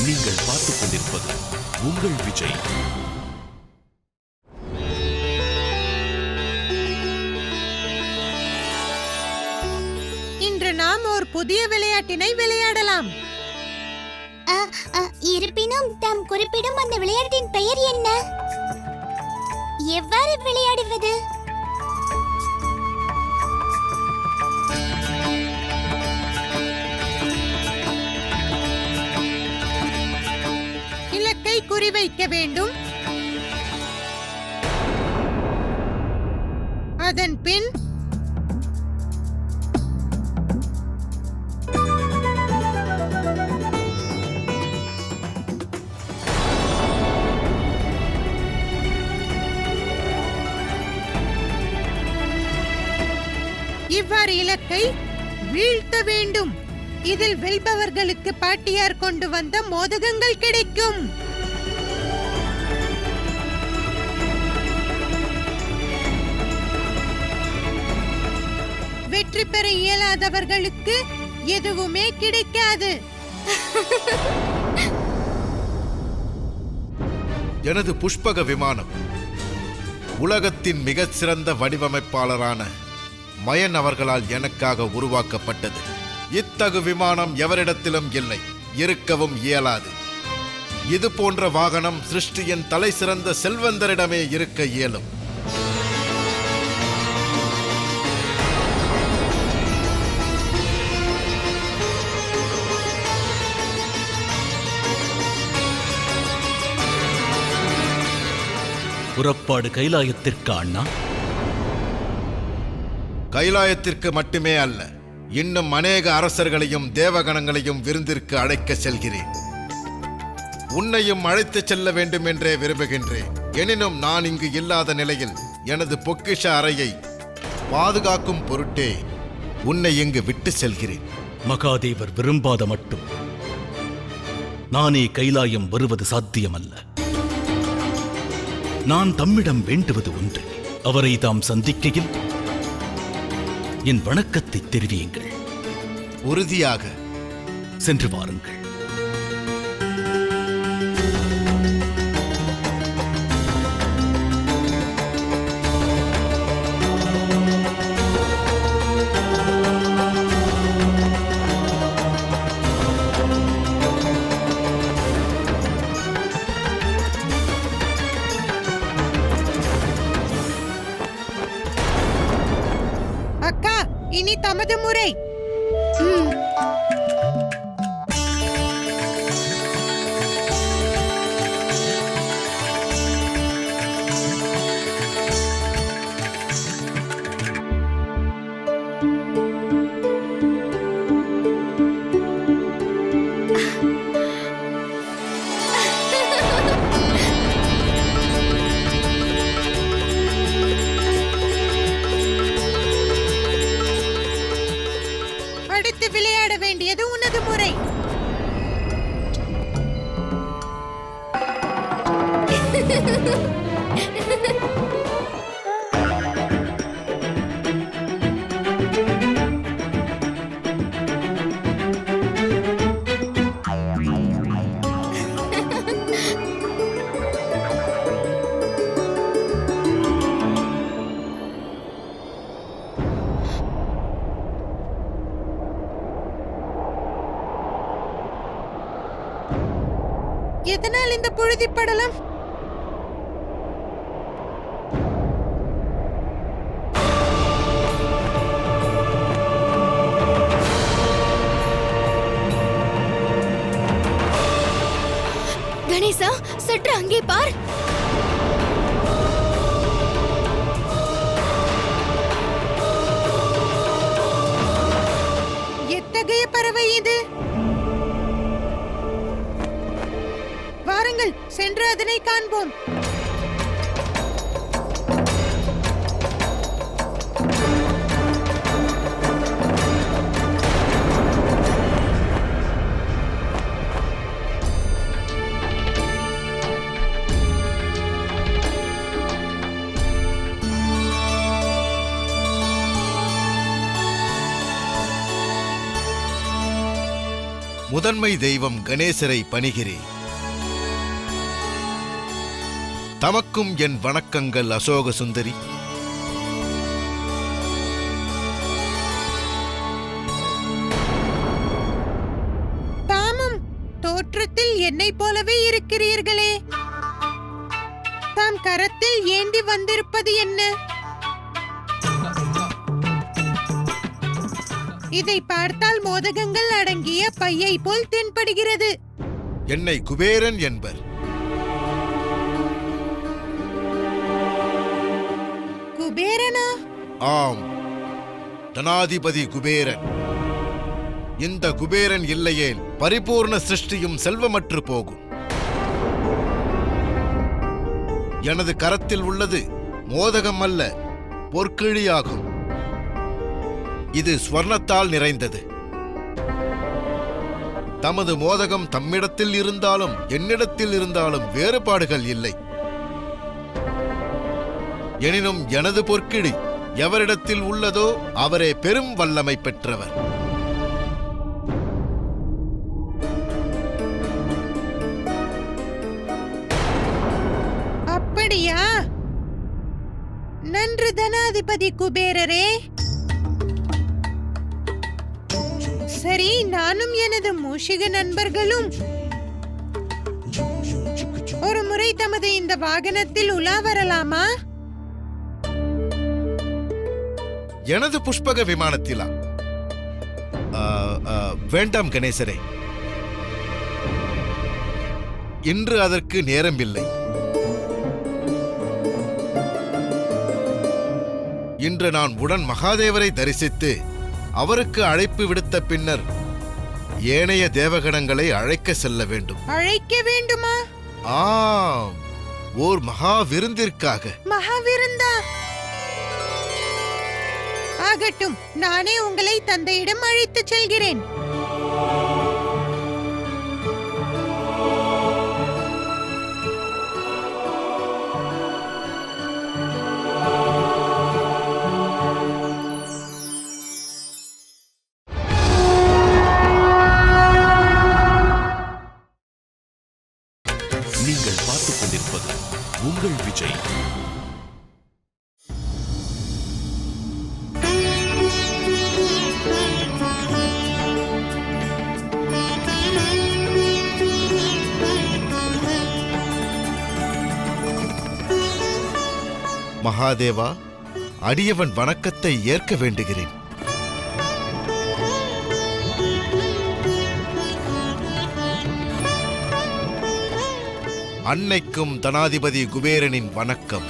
நீங்கள் பார்த்துக் கொண்டிருப்பது உங்கள் விஜய். இன்று நாம் ஒரு புதிய விளையாட்டினை விளையாடலாம். இருப்பினும் தாம் குறிப்பிடும் அந்த விளையாட்டின் பெயர் என்ன? எவ்வாறு விளையாடுவது? இலக்கை குறிவைக்க வேண்டும். அதன் பின் இவ்வாறு இலக்கை வீழ்த்த வேண்டும். இதில் வெல்பவர்களுக்கு பாட்டியார் கொண்டு வந்த மோதகங்கள் கிடைக்கும். வெற்றி பெற இயலாதவர்களுக்கு எதுவுமே கிடைக்காது. எனது புஷ்பக விமானம் உலகத்தின் மிகச் சிறந்த வடிவமைப்பாளரான மயன் அவர்களால் எனக்காக உருவாக்கப்பட்டது. இத்தகு விமானம் எவரிடத்திலும் இல்லை, இருக்கவும் இயலாது. இது போன்ற வாகனம் சிருஷ்டியின் தலை சிறந்த செல்வந்தரிடமே இருக்க இயலும். புறப்பாடு கைலாயத்திற்கு அண்ணா. கைலாயத்திற்கு மட்டுமே அல்ல, இன்னும் அநேக அரசர்களையும் தேவகணங்களையும் விருந்திற்கு அழைக்க செல்கிறேன். உன்னையும் அழைத்துச் செல்ல வேண்டும் என்றே விரும்புகின்றேன். எனினும் நான் இங்கு இல்லாத நிலையில் எனது பொக்கிஷ அறையை பாதுகாக்கும் பொருட்டே உன்னை இங்கு விட்டு செல்கிறேன். மகாதேவர் விரும்பாத மட்டும் நானே கைலாயம் வருவது சாத்தியமல்ல. நான் தம்மிடம் வேண்டுவது ஒன்று. அவரை தாம் சந்திக்கையில் என் வணக்கத்தை தெரிவியுங்கள். உறுதியாக. சென்று வாருங்கள். அக்கா, இனி தமது முறை. அடுத்து விளையாட வேண்டியது உனது முறை. எதனால் இந்த புழுதி படலம்? கணேசா, சற்று அங்கே பார். எத்தகைய பறவை இது? வாருங்கள், சென்று அதனை காண்போம். முதன்மை தெய்வம் கணேசரை பணிகிறேன். தமக்கும் என் வணக்கங்கள் அசோக சுந்தரி. தாமும் தோற்றத்தில் என்னை போலவே இருக்கிறீர்களே. தாம் கரத்தில் ஏந்தி வந்திருப்பது என்ன? இதை பார்த்தால் மோதகங்கள் அடங்கிய பையை போல் தென்படுகிறது. என்னை குபேரன் என்பர். குபேரனா? ஆம், தனாதிபதி குபேரன். இந்த குபேரன் இல்லையேல் பரிபூர்ண சிருஷ்டியும் செல்வமற்று போகும். எனது கரத்தில் உள்ளது மோதகம் அல்ல, பொற்கிழியாகும். இது ஸ்வர்ணத்தால் நிறைந்தது. தமது மோதகம் தம்மிடத்தில் இருந்தாலும் என்னிடத்தில் இருந்தாலும் வேறுபாடுகள் இல்லை. எனினும் எனது பொற்கிழி எவரிடத்தில் உள்ளதோ அவரே பெரும் வல்லமை பெற்றவர். அப்படியா? நன்று தனாதிபதி குபேரரே. சரி, நானும் எனது மூஷிக நண்பர்களும் ஒரு முறை தமது இந்த வாகனத்தில் உலா வரலாமா? எனது புஷ்பக விமானத்திலா? வேண்டாம் கணேசரே, இன்று அதற்கு நேரமில்லை. இன்று நான் உடன் மகாதேவரை தரிசித்து அவருக்கு அழைப்பு விடுத்த பின்னர் ஏனைய தேவகணங்களை அழைக்க செல்ல வேண்டும். அழைக்க வேண்டுமா? ஆம், ஓர் மகா விருந்திற்காக. மகாவிருந்தா? ஆகட்டும், நானே உங்களை தந்தையிடம் அழைத்துச் செல்கிறேன். நீங்கள் பார்த்துக் கொண்டிருப்பது உங்கள் விஜய். மகாதேவா, அடியவன் வணக்கத்தை ஏற்க வேண்டுகிறேன். அன்னைக்கும் தனாதிபதி குபேரனின் வணக்கம்.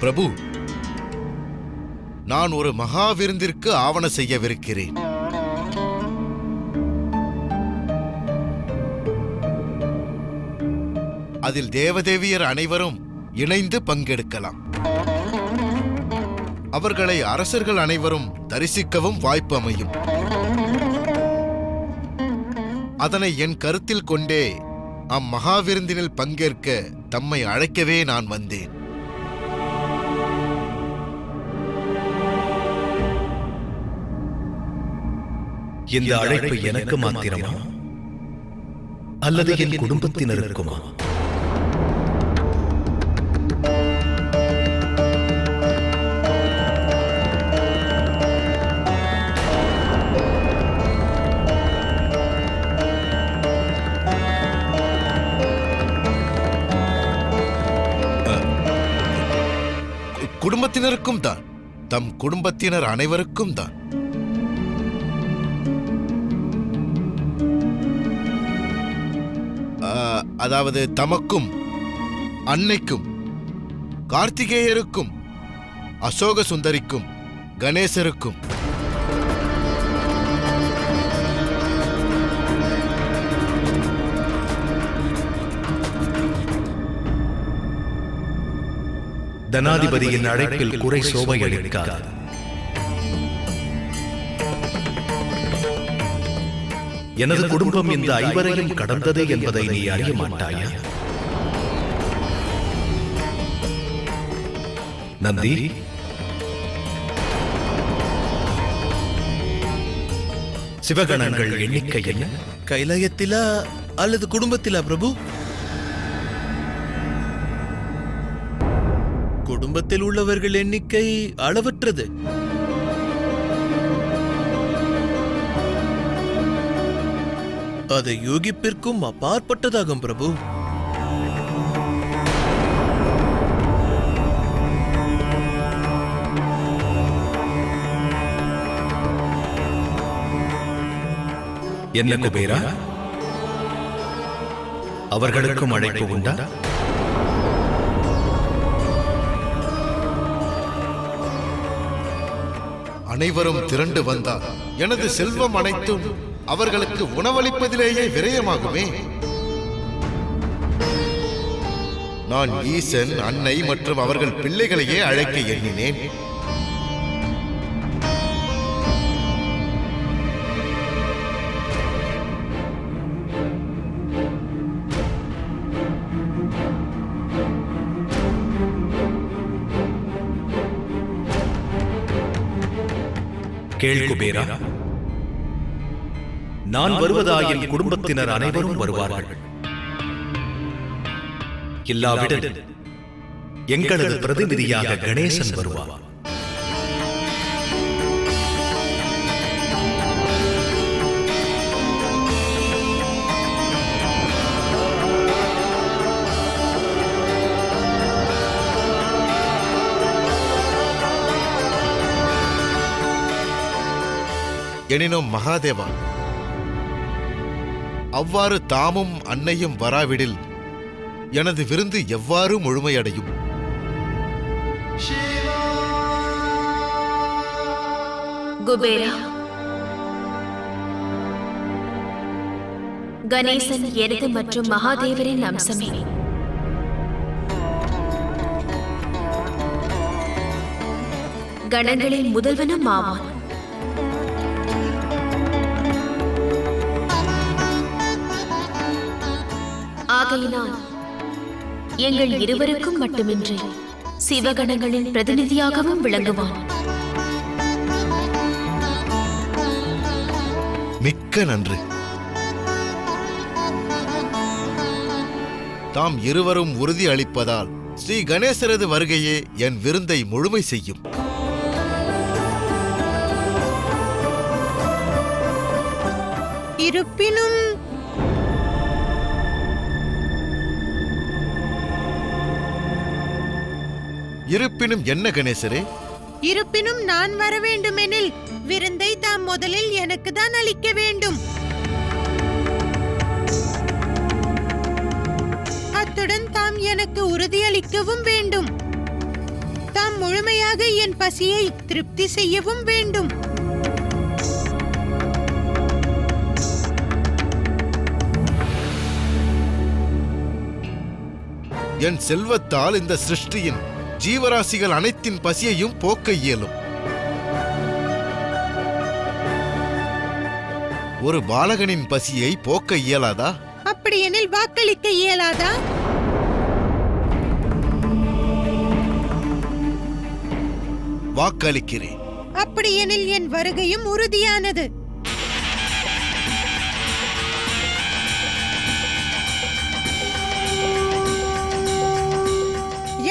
பிரபு, நான் ஒரு மகாவிருந்திற்கு ஆவண செய்யவிருக்கிறேன். அதில் தேவதேவியர் அனைவரும் இணைந்து பங்கெடுக்கலாம். அவர்களை அரசர்கள் அனைவரும் தரிசிக்கவும் வாய்ப்பு அமையும். அதனை என் கருத்தில் கொண்டே அம்மகாவிருந்தினில் பங்கேற்க தம்மை அழைக்கவே நான் வந்தேன். இந்த அழைப்பு எனக்கு மாத்திரமா அல்லது என் குடும்பத்தினருக்குமா? குடும்பத்தினருக்கும் தான், தம் குடும்பத்தினர் அனைவருக்கும் தான். அதாவது தமக்கும், அன்னைக்கும், கார்த்திகேயருக்கும், அசோக சுந்தரிக்கும், கணேசருக்கும். தனாதிபதியின் அழைப்பில் குறை சோபை அளிக்காது. எனது குடும்பம் இந்த ஐவரையும் கடந்தது என்பதை நீ அறிய மாட்டாயா? நந்தி, சிவகணங்கள் எண்ணிக்கை என்ன? கைலாயத்திலா அல்லது குடும்பத்திலா பிரபு? குடும்பத்தில் உள்ளவர்கள் எண்ணிக்கை அளவற்றது. அது யூகிப்பிற்கும் அப்பாற்பட்டதாகும் பிரபு. என்ன குபேரா, அவர்களுக்கும் அழைப்பு உண்டா? அனைவரும் திரண்டு வந்தால் எனது செல்வம் அனைத்தும் அவர்களுக்கு உணவளிப்பதிலேயே விரயமாகுமே. நான் ஈசன், அன்னை மற்றும் அவர்கள் பிள்ளைகளையே அழைக்க எண்ணினேன். கேள் குபேரா, நான் வருவதாயின் குடும்பத்தினர் அனைவரும் வருவார்கள். இல்லாவிடில் எங்களது பிரதிநிதியாக கணேசன் வருவார். எனினும் மகாதேவா, அவ்வாறு தாமும் அன்னையும் வராவிடில் எனது விருந்து எவ்வாறு முழுமையடையும்? குபேரா, கணேசன் எனது மற்றும் மகாதேவரின் அம்சமே. கணங்களின் முதல்வனும் ஆவான். ஆகையினால் எங்கள் இருவருக்கும் மட்டுமின்றி சிவகணங்களின் பிரதிநிதியாகவும் விளங்குவான். மிக்க நன்று. தாம் இருவரும் உறுதி அளிப்பதால் ஸ்ரீ கணேசரது வருகையே என் விருந்தை முழுமை செய்யும். இருப்பினும் என்ன கணேசரே? இருப்பினும் நான் வர வேண்டுமெனில் விருந்தை தாம் முதலில் எனக்கு தான் அளிக்க வேண்டும். அத்துடன் தாம் எனக்கு உறுதியளிக்கவும் வேண்டும். தாம் முழுமையாக என் பசியை திருப்தி செய்யவும் வேண்டும். என் செல்வத்தால் இந்த சிருஷ்டியின் ஜீவராசிகள் அனைத்தின் பசியையும் போக்க இயலும். ஒரு பாலகனின் பசியை போக்க இயலாதா? அப்படியெனில் வாக்களிக்க இயலாதா? வாக்களிக்கிறேன். அப்படியெனில் என் வருகையும் உறுதியானது.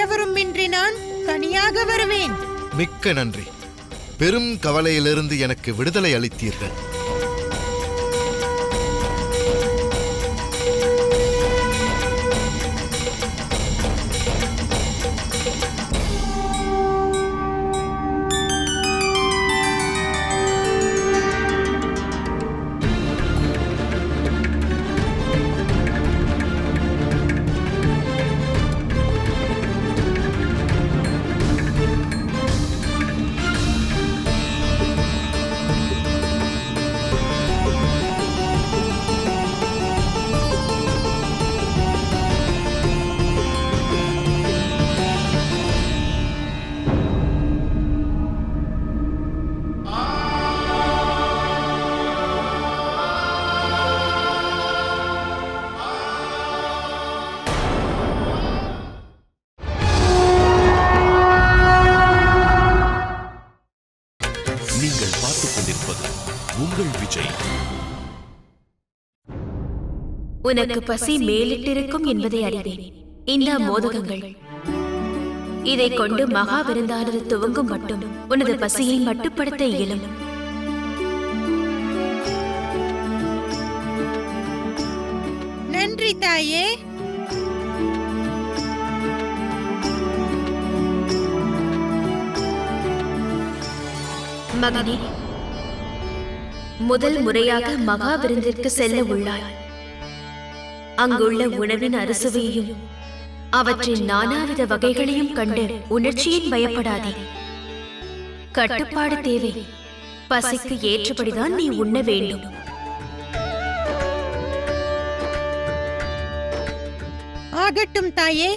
எவருமின்றி நான் தனியாக வருவேன். மிக்க நன்றி. பெரும் கவலையிலிருந்து எனக்கு விடுதலை அளித்தீர்கள். உங்கள் விஜய். உனக்கு பசி மேலிட்டிருக்கும் என்பதை அறிவேன். இந்த மோதகங்கள் இதை கொண்டு மகா விருந்தானது துவங்கும் மட்டும் உனது பசியை மட்டுப்படுத்த இயலும். நன்றி தாயே. மகனே, முதல் முறையாக மகா விருந்திற்கு செல்ல உள்ளாய். அங்குள்ள உணவின் அறுசுவையையும் அவற்றின் நானாவித வகைகளையும் கண்டு உணர்ச்சியின் பயப்படாதே. கட்டுப்பாடு தேவை. பசிக்கு ஏற்றபடிதான் நீ உண்ண வேண்டும். ஆகட்டும் தாயே.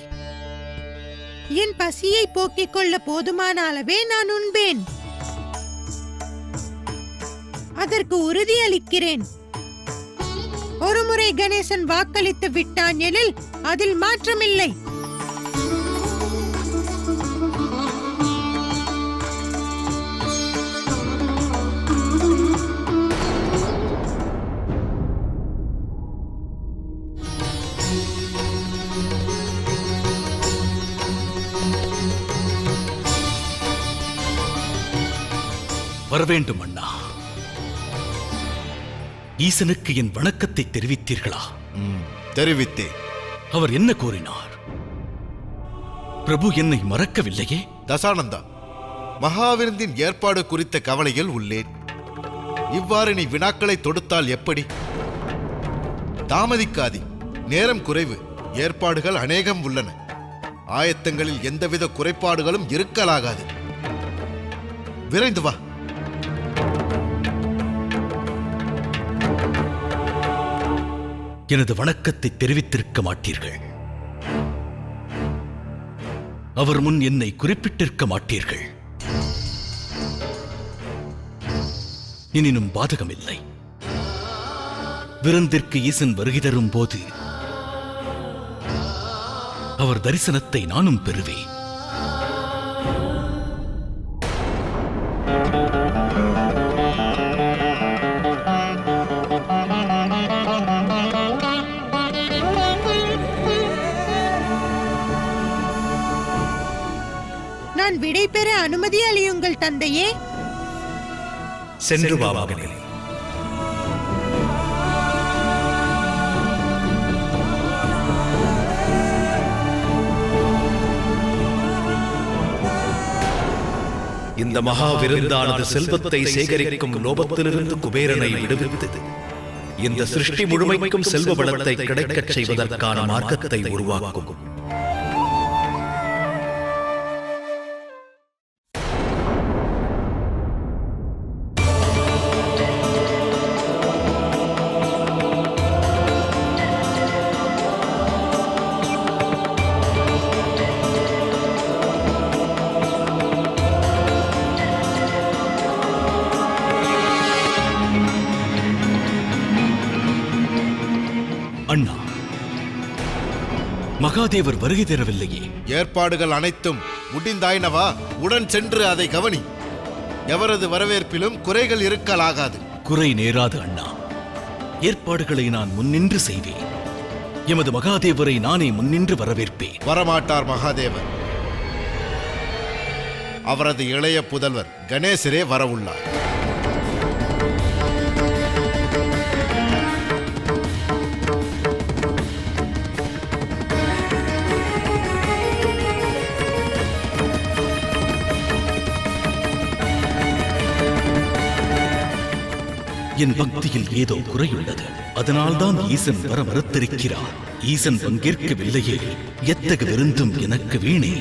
என் பசியை போக்கிக் கொள்ள போதுமான அளவே நான் உண்பேன். அதற்கு உறுதியளிக்கிறேன். ஒருமுறை கணேசன் வாக்களித்து விட்டான் எனில் அதில் மாற்றமில்லை. வரவேண்டும் அண்ணா. ஈசனுக்கு என் வணக்கத்தை தெரிவித்தீர்களா? தெரிவித்தேன். அவர் என்ன கூறினார்? பிரபு என்னை மறக்கவில்லையே. தசானந்தா, மகாவிருந்தின் ஏற்பாடு குறித்த கவலையில் உள்ளேன். இவ்வாறு நீ வினாக்களை தொடுத்தால் எப்படி? தாமதிக்காதி. நேரம் குறைவு. ஏற்பாடுகள் அநேகம் உள்ளன. ஆயத்தங்களில் எந்தவித குறைபாடுகளும் இருக்கலாகாது. விரைந்து வா. எனது வணக்கத்தை தெரிவித்திருக்க மாட்டீர்கள். அவர் முன் என்னை குறிப்பிட்டிருக்க மாட்டீர்கள். எனினும் பாதகமில்லை. விருந்திற்கு ஈசன் வருகை தரும் போது அவர் தரிசனத்தை நானும் பெறுவேன். நான் விடை பெற அனுமதி அளியுங்கள் தந்தையே. சென்று வா மகனே. இந்த மகா விருந்தானது செல்வத்தை சேகரிக்கும் லோபத்திலிருந்து குபேரனை விடுவித்தது. இந்த சிருஷ்டி முழுமைக்கும் செல்வ வளத்தை கிடைக்கச் செய்வதற்கான மார்க்கத்தை உருவாக்கும். அண்ணா, மகாதேவர் வருகை தரவில்லையே. ஏற்பாடுகள் அனைத்தும் முடிந்தாயினவா? உடன் சென்று அதை கவனி. எவரது வரவேற்பிலும் குறைகள் இருக்கலாகாது. குறை நேராது அண்ணா. ஏற்பாடுகளை நான் முன்னின்று செய்வேன். எமது மகாதேவரை நானே முன்னின்று வரவேற்பேன். வரமாட்டார் மகாதேவர். அவரது இளைய புதல்வர் கணேசரே வரவுள்ளார். என் பக்தியில் ஏதோ குறையுள்ளது. அதனால்தான் ஈசன் வர மறுத்திருக்கிறார். ஈசன் பங்கேற்கவில்லையே, எத்தகு விருந்தும் எனக்கு வீணே.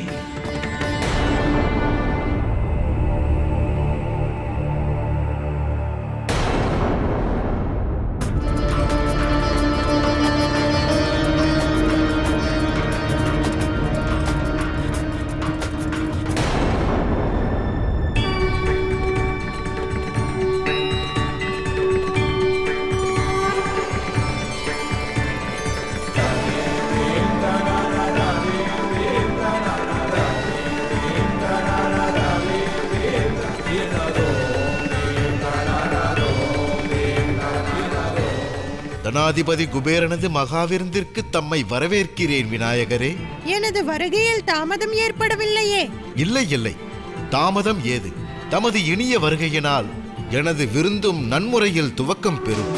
தனாதிபதி குபேரனது மகாவிருந்திற்கு தம்மை வரவேற்கிறேன் விநாயகரே. எனது வருகையில் தாமதம் ஏற்படவில்லையே? இல்லை இல்லை, தாமதம் ஏது? தமது இனிய வருகையினால் எனது விருந்தும் நன்முறையில் துவக்கம் பெறும்.